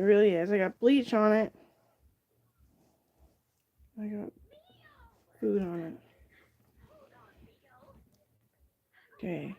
really is. I got bleach on it. I got food on it. Okay.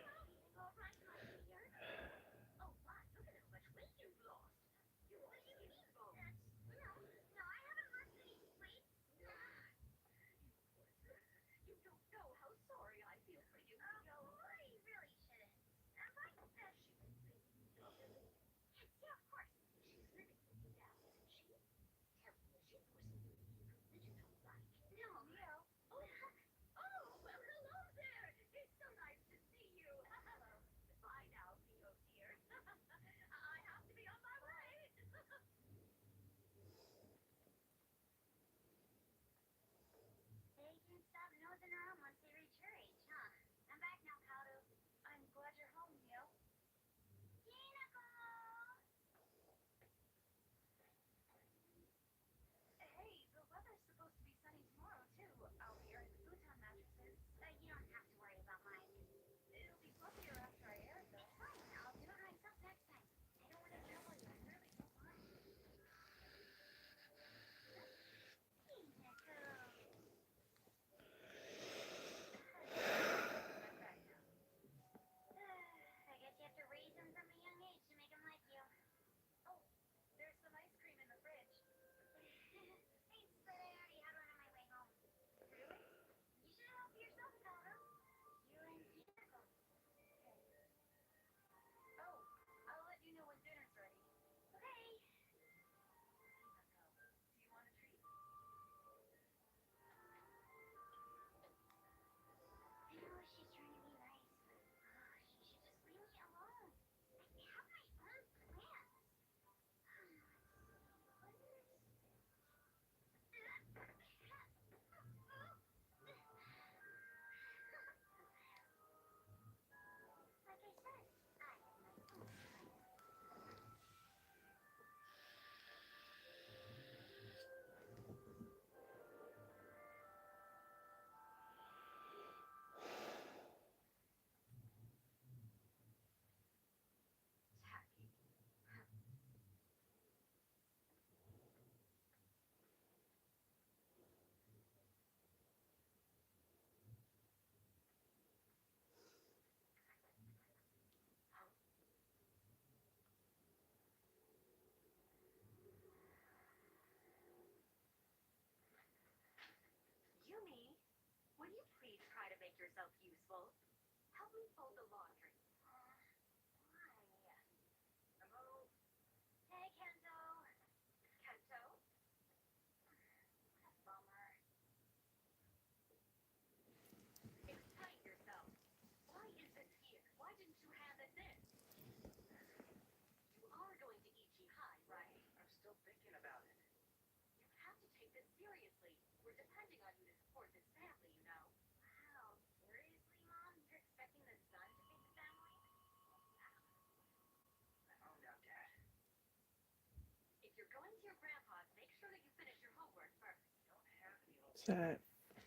What's that?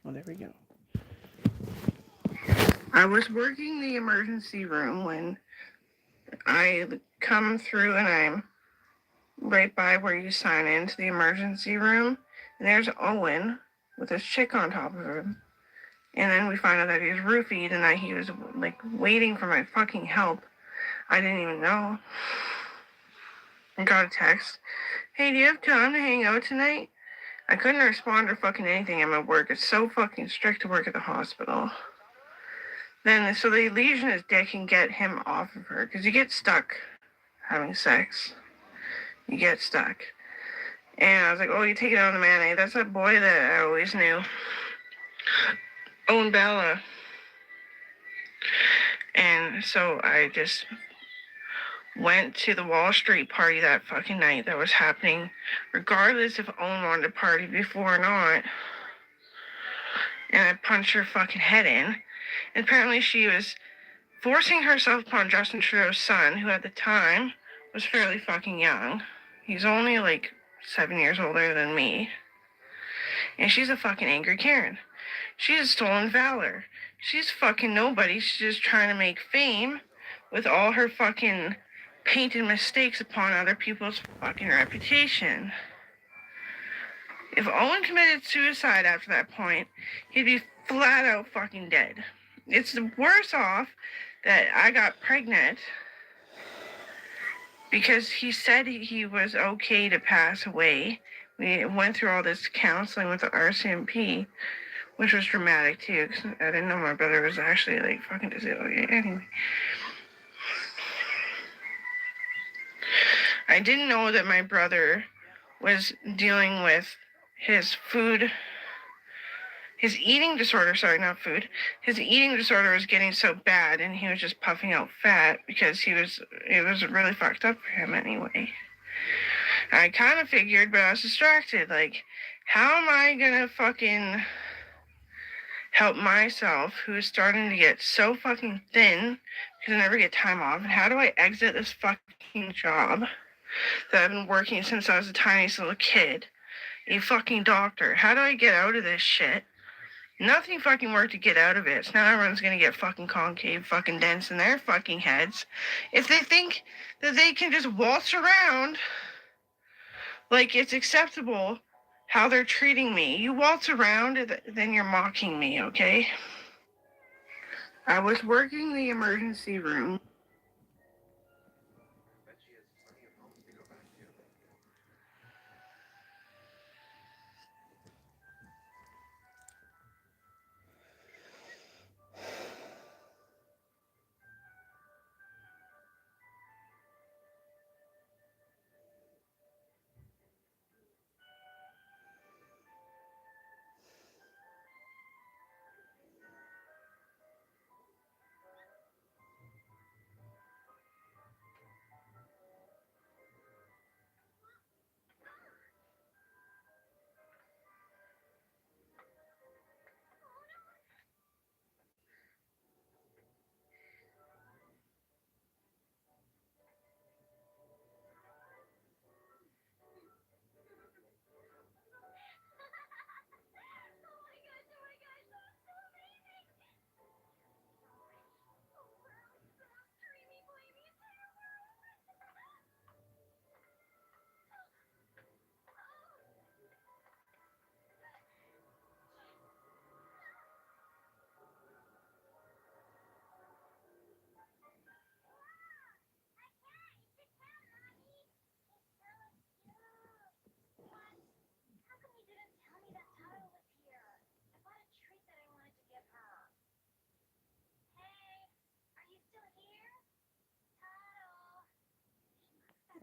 Oh, there we go. I was working the emergency room when I come through and I'm right by where you sign into the emergency room. And there's Owen with his chick on top of him. And then we find out that he was roofied and that he was like waiting for my fucking help. I didn't even know. I got a text. Hey, do you have time to hang out tonight? I couldn't respond or fucking anything at my work. It's so fucking strict to work at the hospital. Then, so they lesion his dick and get him off of her. Because you get stuck having sex. You get stuck. And I was like, oh, you take it on the man. That's that boy that I always knew. Owen Bella. And so I just went to the Wall Street party that fucking night that was happening, regardless if Owen wanted to party before or not. And I punched her fucking head in. And apparently she was forcing herself upon Justin Trudeau's son, who at the time was fairly fucking young. He's only like 7 years older than me. And she's a fucking angry Karen. She's stolen valor. She's fucking nobody. She's just trying to make fame with all her fucking painted mistakes upon other people's fucking reputation. If Owen committed suicide after that point, he'd be flat out fucking dead. It's worse off that I got pregnant because he said he was okay to pass away. We went through all this counseling with the RCMP, which was dramatic too, because I didn't know my brother was actually like fucking disabled. Anyway. I didn't know that my brother was dealing with his eating disorder, his eating disorder was getting so bad and he was just puffing out fat because it was really fucked up for him anyway. I kind of figured, but I was distracted. Like, how am I gonna fucking help myself, who's starting to get so fucking thin because I never get time off? And how do I exit this fucking job that I've been working since I was the tiniest little kid? A fucking doctor. How do I get out of this shit? Nothing fucking worked to get out of it. So now everyone's gonna get fucking concave fucking dents in their fucking heads. If they think that they can just waltz around like it's acceptable how they're treating me. You waltz around, then you're mocking me, okay? I was working the emergency room.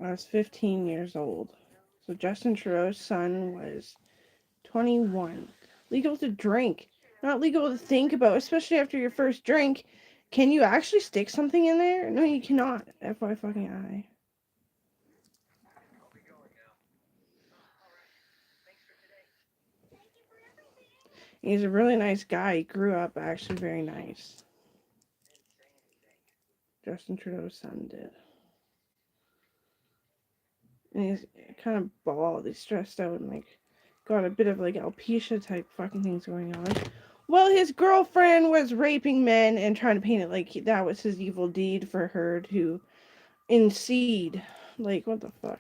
I was 15 years old. So Justin Trudeau's son was 21. Legal to drink, not legal to think about, especially after your first drink. Can you actually stick something in there? No, you cannot. FY fucking I. He's a really nice guy. He grew up actually very nice. Justin Trudeau's son did. And he's kind of bald. He's stressed out and like got a bit of like alopecia type fucking things going on. Well, his girlfriend was raping men and trying to paint it like that was his evil deed for her to concede. Like, what the fuck?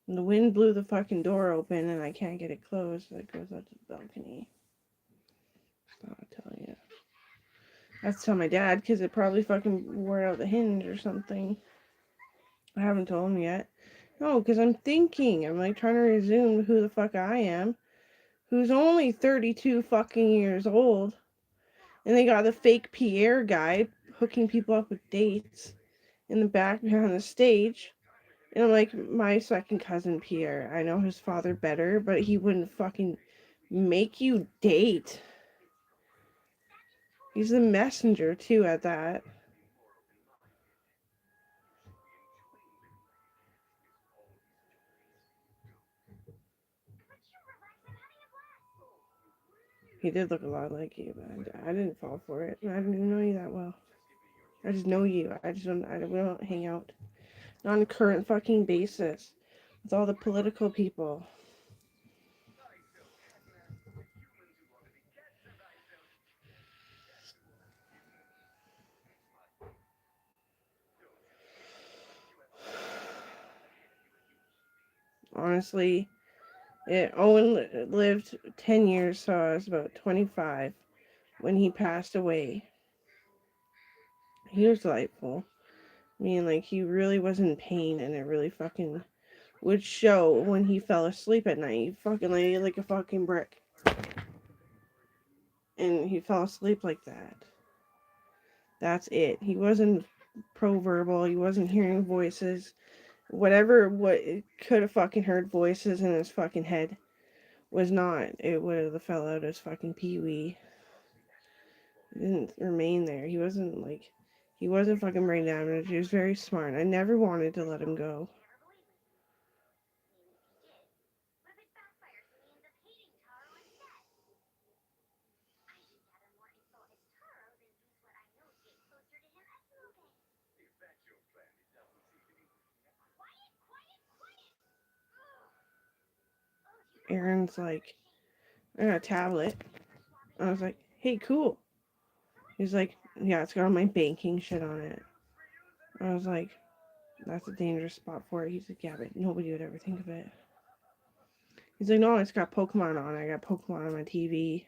And the wind blew the fucking door open and I can't get it closed. So it goes out to the balcony. So I'll tell you. I have to tell my dad because it probably fucking wore out the hinge or something. I haven't told him yet. No, because I'm thinking. I'm like trying to resume who the fuck I am. Who's only 32 fucking years old. And they got the fake Pierre guy hooking people up with dates in the back behind the stage. And I'm like, my second cousin Pierre, I know his father better, but he wouldn't fucking make you date. He's the messenger too at that. He did look a lot like you, but I didn't fall for it. I didn't even know you that well. I just know you. We don't hang out. Not on a current fucking basis. With all the political people. Honestly, Owen lived 10 years, so I was about 25 when he passed away. He was delightful. I mean, like, he really was in pain, and it really fucking would show when he fell asleep at night. He fucking lay like a fucking brick. And he fell asleep like that. That's it. He wasn't pro-verbal. He wasn't hearing voices. What could have fucking heard voices in his fucking head was not. It would have fell out as fucking Pee-wee. It didn't remain there. He wasn't fucking brain damaged. He was very smart. I never wanted to let him go. Aaron's like, I got a tablet. I was like, hey, cool. He's like, yeah, it's got all my banking shit on it. I was like, that's a dangerous spot for it. He's like, yeah, but nobody would ever think of it. He's like, no, it's got Pokemon on it. I got Pokemon on my TV.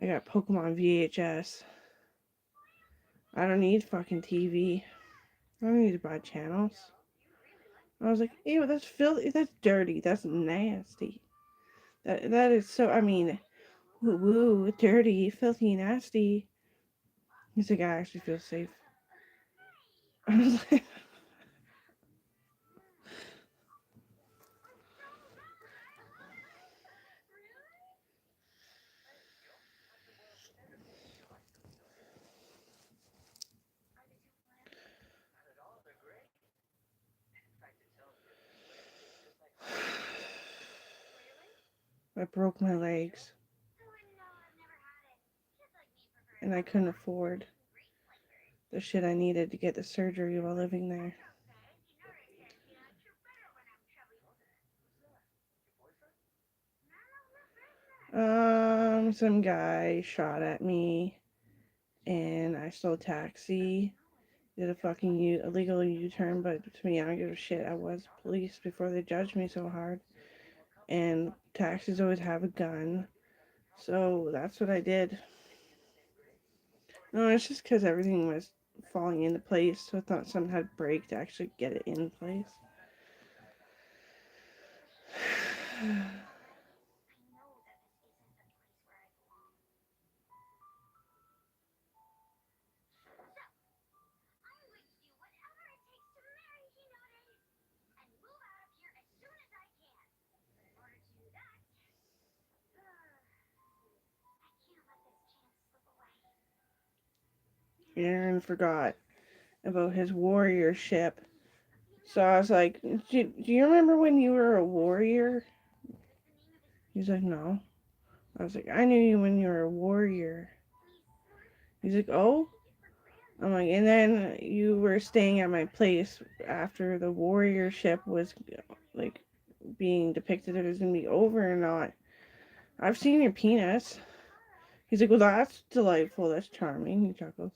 I got Pokemon VHS. I don't need fucking TV. I don't need to buy channels. I was like, ew, that's filthy. That's dirty. That's nasty. That is so, I mean, woo, dirty, filthy, nasty. He's like, I actually feel safe. I was like, I broke my legs. And I couldn't afford the shit I needed to get the surgery while living there. Some guy shot at me, and I stole a taxi. Did a fucking illegal U-turn, but to me, I don't give a shit. I was police before they judged me so hard. And taxis always have a gun. So that's what I did. No, it's just because everything was falling into place, so I thought something had to break to actually get it in place. Aaron forgot about his warrior ship. So I was like, do you remember when you were a warrior? He's like, no. I was like, I knew you when you were a warrior. He's like, oh? I'm like, and then you were staying at my place after the warrior ship was, like, being depicted if it was going to be over or not. I've seen your penis. He's like, well, that's delightful. That's charming. He chuckles.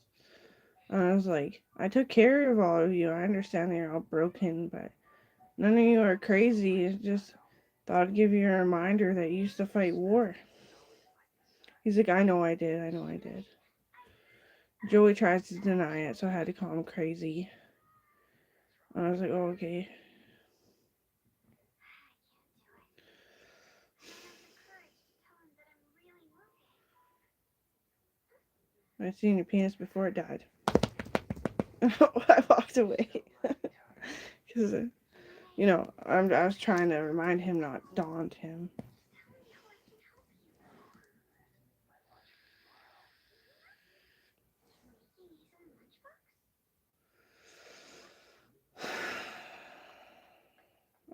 And I was like, I took care of all of you. I understand that you're all broken, but none of you are crazy. It's just thought I'd give you a reminder that you used to fight war. He's like, I know I did. I know I did. Joey tries to deny it, so I had to call him crazy. And I was like, oh, okay. I seen your penis before it died. I walked away. Because, I was trying to remind him not daunt him.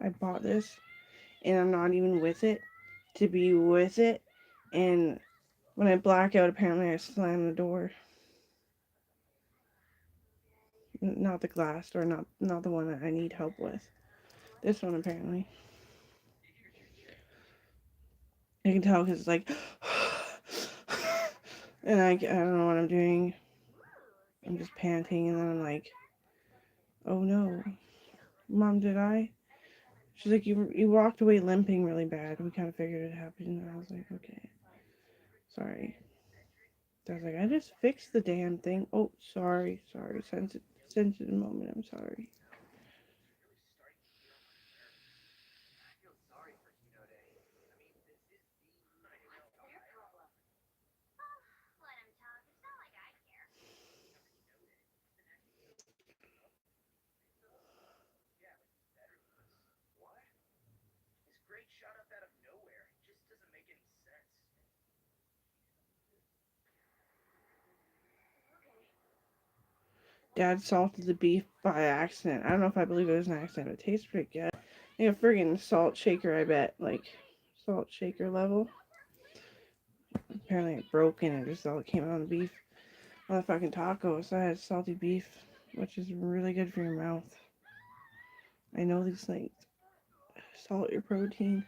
I bought this and I'm not even with it to be with it. And when I black out, apparently I slam the door. Not the glass door, not the one that I need help with. This one apparently. I can tell because it's like, and I don't know what I'm doing. I'm just panting, and then I'm like, oh no, Mom, did I? She's like, you walked away limping really bad. We kind of figured it happened. And I was like, okay, sorry. I was like, I just fixed the damn thing. Oh, sorry. Sensitive moment. I'm sorry. Dad salted the beef by accident. I don't know if I believe it was an accident, but it tastes pretty good. Like a friggin' salt shaker, I bet. Like, salt shaker level. Apparently it broke and it just all came out on the beef. On the fucking tacos, I had salty beef, which is really good for your mouth. I know these things. Salt your protein.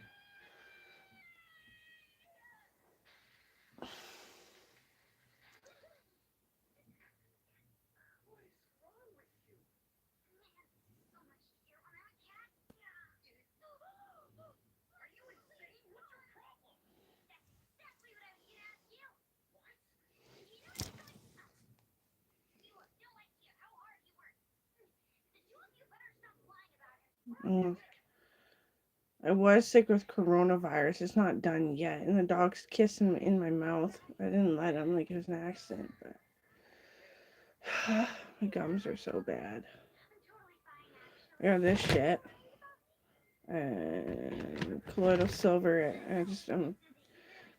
Mm. I was sick with coronavirus. It's not done yet. And the dog's kissing in my mouth. I didn't let him, like it was an accident, but my gums are so bad. I got this shit. Colloidal silver.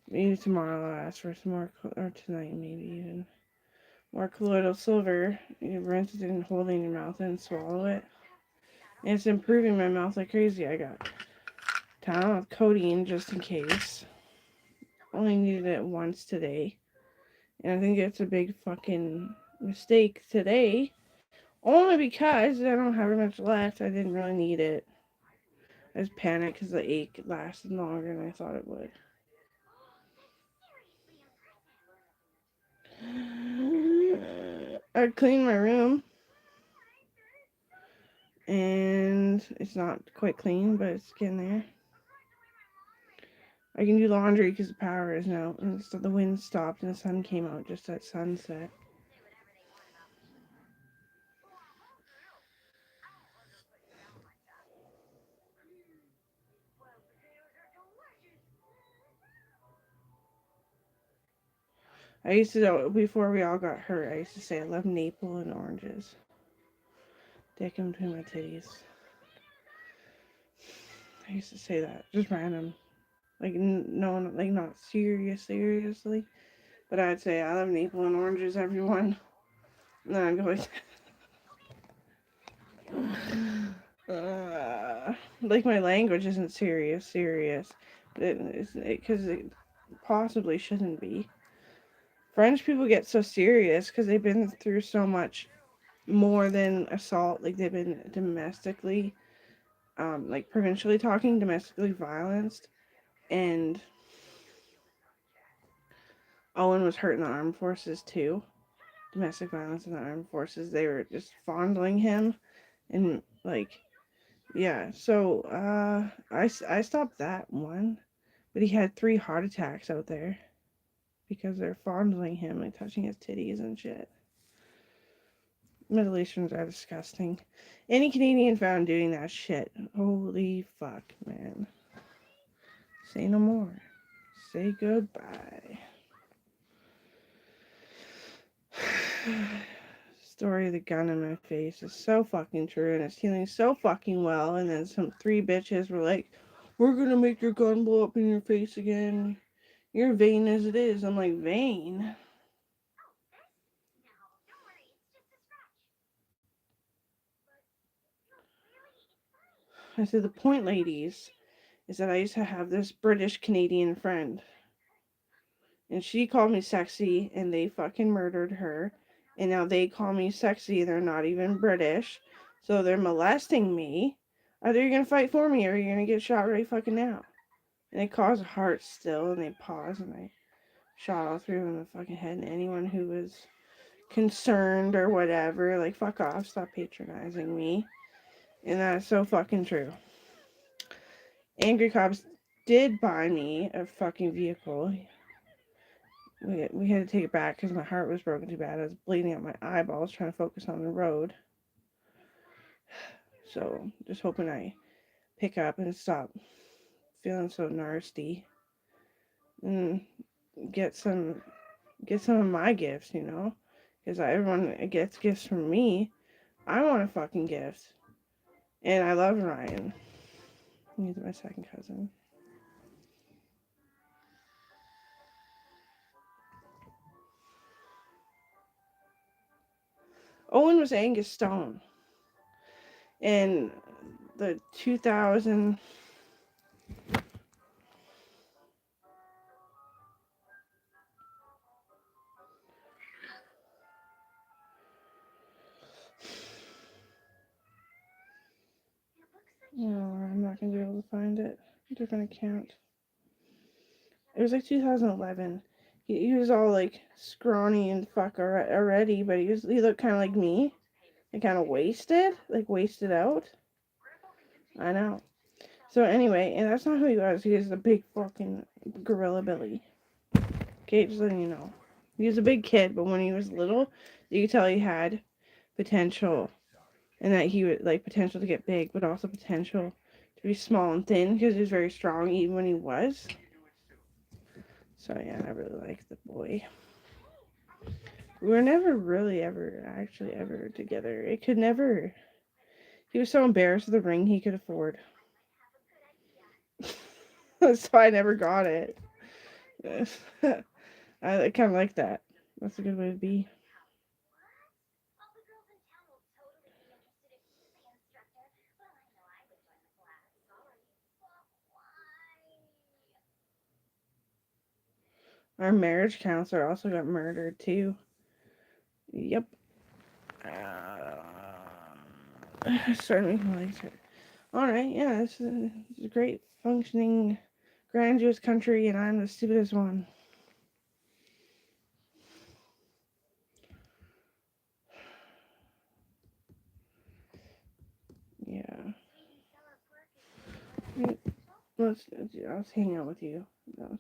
Maybe tomorrow I'll ask for some more, or tonight maybe even. More colloidal silver. You rinse it and hold it in your mouth and swallow it. And it's improving my mouth like crazy. I got Tylenol with codeine just in case. Only needed it once today. And I think it's a big fucking mistake today. Only because I don't have much left. I didn't really need it. I was panicked because the ache lasted longer than I thought it would. I cleaned my room. And it's not quite clean, but it's getting there. I can do laundry because the power is out. And so the wind stopped and the sun came out just at sunset. I used to, before we all got hurt, I used to say I love maple and oranges. Dick them between my titties. I used to say that, just random. Like, no, like not seriously. But I'd say I love maple and oranges, everyone. And then I'd go like my language isn't serious. Because it possibly shouldn't be. French people get so serious because they've been through so much more than assault. Like they've been domestically, like provincially talking, domestically violenced, and Owen was hurt in the armed forces too. Domestic violence in the armed forces. They were just fondling him, and like, yeah. So I stopped that one, but he had 3 heart attacks out there because they're fondling him, like touching his titties and shit. Middle Easterns are disgusting. Any Canadian found doing that shit. Holy fuck, man. Say no more. Say goodbye. story of the gun in my face is so fucking true, and it's healing so fucking well. And then some three bitches were like, "We're gonna make your gun blow up in your face again. You're vain as it is." I'm like, vain? I said, the point, ladies, is that I used to have this British Canadian friend. And she called me sexy, and they fucking murdered her. And now they call me sexy, they're not even British. So they're molesting me. Either you're gonna fight for me, or you're gonna get shot right fucking now. And they cause heart still, and they pause, and I shot all through in the fucking head. And anyone who was concerned or whatever, like, fuck off, stop patronizing me. And that's so fucking true. Angry Cops did buy me a fucking vehicle. We had to take it back because my heart was broken too bad. I was bleeding out my eyeballs trying to focus on the road. So just hoping I pick up and stop feeling so nasty and get some of my gifts, you know, because everyone gets gifts from me. I want a fucking gift, and I love Ryan. He's my second cousin. Owen was Angus Stone, and the 2000. No, I'm not gonna be able to find it. Different account. It was like 2011. He was all like scrawny and fuck already, but he looked kind of like me, and kind of wasted out. I know. So anyway, and that's not who he was. He was a big fucking gorilla Billy. Okay, just letting you know. He was a big kid, but when he was little, you could tell he had potential, and that he would like potential to get big, but also potential to be small and thin because he was very strong even when he was. So yeah, I really like the boy. We were never really ever together. It could never. He was so embarrassed of the ring he could afford. So I never got it. I kind of like that. That's a good way to be. Our marriage counselor also got murdered too. Yep. Starting to make my legs hurt. Alright, yeah, this is a great functioning, grandiose country, and I'm the stupidest one. Yeah. Let's hang out with you. No.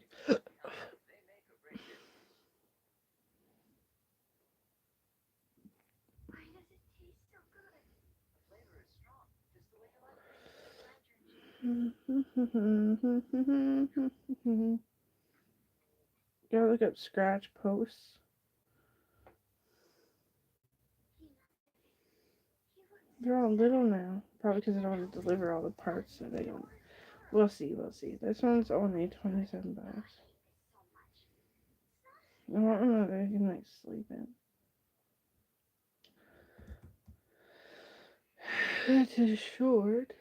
Gotta look up scratch posts. They're all little now. Probably because I don't want to deliver all the parts so they don't. We'll see. This one's only 27 bucks. I want one that I can like sleep in. That is short.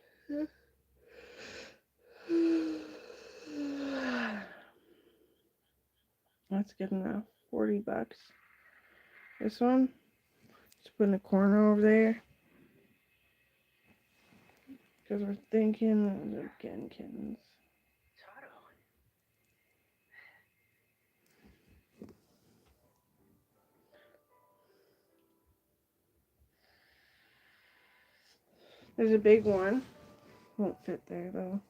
That's good enough. 40 bucks. This one, just put in the corner over there. Because we're thinking of getting kittens. There's a big one. Won't fit there though.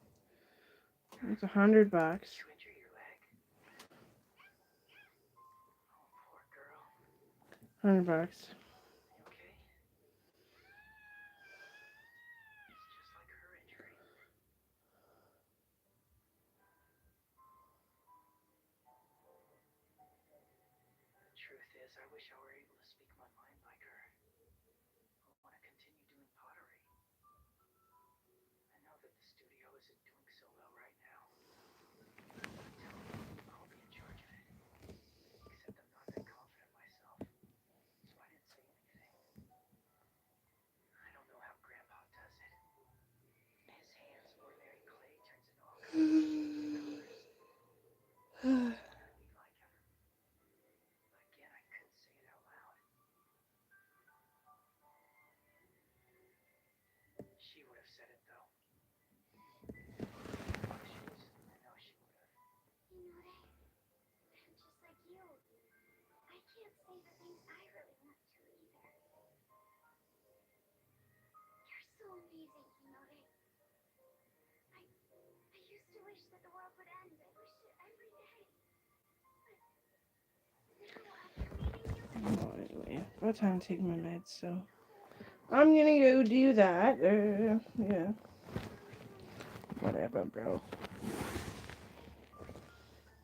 It's $100. $100. Truth is, I wish I were able to speak my mind like her. anyway, about time to take my meds, so I'm gonna go do that. Yeah. Whatever, bro.